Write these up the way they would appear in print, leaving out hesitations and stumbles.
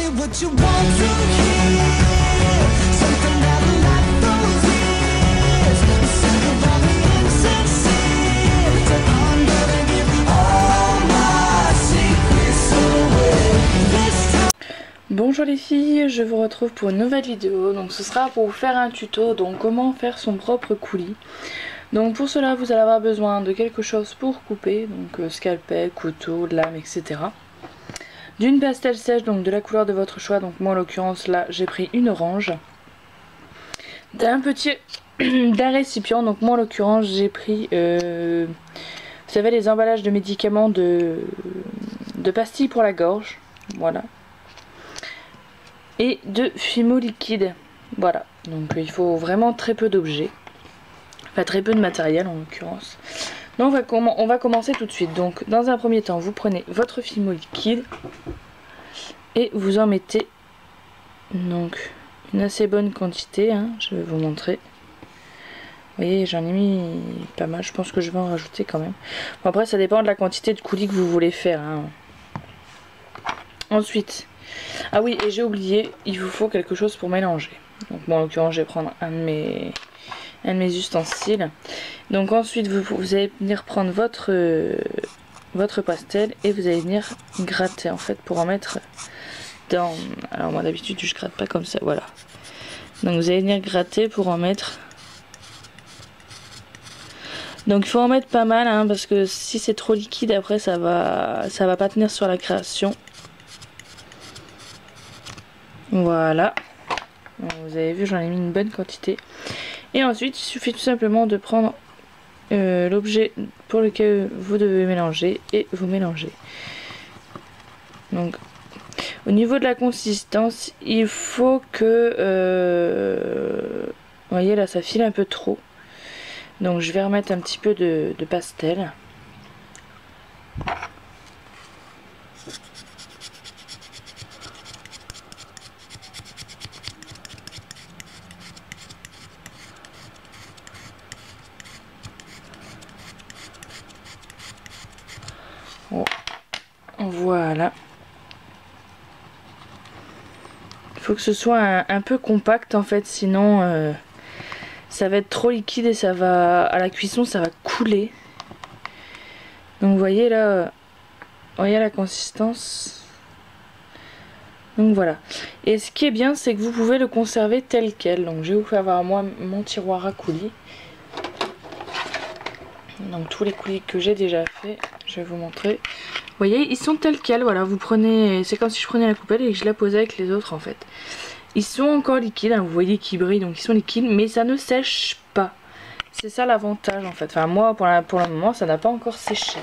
hear what you want to hear. Something that'll light those ears. Sick of all the insincere. I'm gonna give all my secrets away this time. Bonjour les filles, je vous retrouve pour une nouvelle vidéo. Donc ce sera pour vous faire un tuto, donc comment faire son propre coulis. Donc pour cela vous allez avoir besoin de quelque chose pour couper, donc scalpel, couteau, lame, etc. D'une pastel sèche, donc de la couleur de votre choix, donc moi en l'occurrence là j'ai pris une orange. D'un récipient, donc moi en l'occurrence j'ai pris, vous savez les emballages de médicaments de pastilles pour la gorge, voilà. Et de Fimo liquide, voilà. Donc il faut vraiment très peu d'objets. Enfin très peu de matériel en l'occurrence. Donc on va commencer tout de suite. Donc dans un premier temps vous prenez votre Fimo liquide et vous en mettez donc une assez bonne quantité, hein, je vais vous montrer. Vous voyez j'en ai mis pas mal, je pense que je vais en rajouter quand même. Bon, après ça dépend de la quantité de coulis que vous voulez faire, hein. Ensuite, ah oui et j'ai oublié, il vous faut quelque chose pour mélanger. Donc moi en l'occurrence je vais prendre un de mes ustensiles. Donc ensuite vous allez venir prendre votre pastel et vous allez venir gratter en fait pour en mettre dans... Alors moi d'habitude je gratte pas comme ça, voilà. Donc vous allez venir gratter pour en mettre... Donc il faut en mettre pas mal, hein, parce que si c'est trop liquide après ça va pas tenir sur la création. Voilà. Donc, vous avez vu j'en ai mis une bonne quantité. Et ensuite il suffit tout simplement de prendre l'objet pour lequel vous devez mélanger et vous mélangez. Donc au niveau de la consistance il faut que vous voyez là ça file un peu trop, donc je vais remettre un petit peu de pastel. Oh. Voilà. Il faut que ce soit un peu compact en fait, sinon ça va être trop liquide et ça va à la cuisson ça va couler. Donc vous voyez là, voyez la consistance. Donc voilà. Et ce qui est bien c'est que vous pouvez le conserver tel quel. Donc je vais vous faire voir moi mon tiroir à coulis. Donc tous les coulis que j'ai déjà fait, je vais vous montrer. Vous voyez, ils sont tels quels, voilà, vous prenez, c'est comme si je prenais la coupelle et que je la posais avec les autres en fait. Ils sont encore liquides, hein, vous voyez qu'ils brillent, donc ils sont liquides, mais ça ne sèche pas. C'est ça l'avantage en fait. Enfin moi, pour le moment, ça n'a pas encore séché.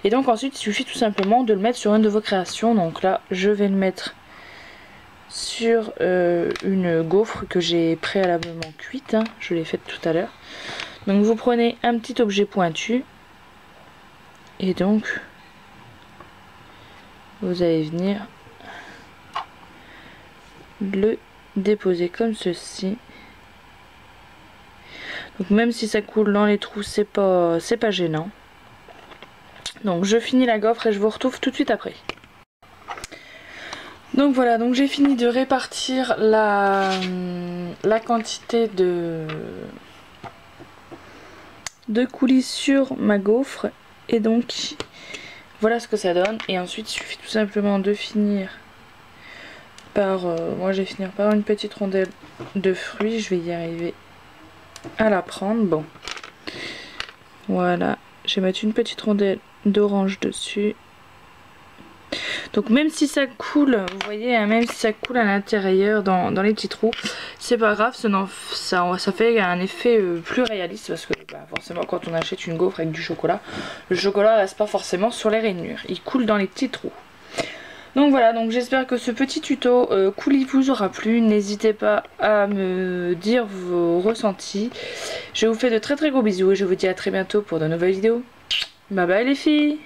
Et donc ensuite, il suffit tout simplement de le mettre sur une de vos créations. Donc là, je vais le mettre sur une gaufre que j'ai préalablement cuite, hein, je l'ai faite tout à l'heure. Donc vous prenez un petit objet pointu et donc vous allez venir le déposer comme ceci. Donc même si ça coule dans les trous, c'est pas gênant. Donc je finis la gaufre et je vous retrouve tout de suite après. Donc voilà, donc j'ai fini de répartir la quantité de coulis sur ma gaufre et donc voilà ce que ça donne. Et ensuite il suffit tout simplement de finir par moi je vais finir par une petite rondelle de fruits, je vais y arriver à la prendre. Bon voilà, je vais mettre une petite rondelle d'orange dessus. Donc même si ça coule, vous voyez, hein, même si ça coule à l'intérieur dans les petits trous, c'est pas grave, ça fait un effet plus réaliste parce que bah, forcément quand on achète une gaufre avec du chocolat, le chocolat reste pas forcément sur les rainures, il coule dans les petits trous. Donc voilà, donc j'espère que ce petit tuto coulis vous aura plu, n'hésitez pas à me dire vos ressentis. Je vous fais de très gros bisous et je vous dis à très bientôt pour de nouvelles vidéos. Bye bye les filles!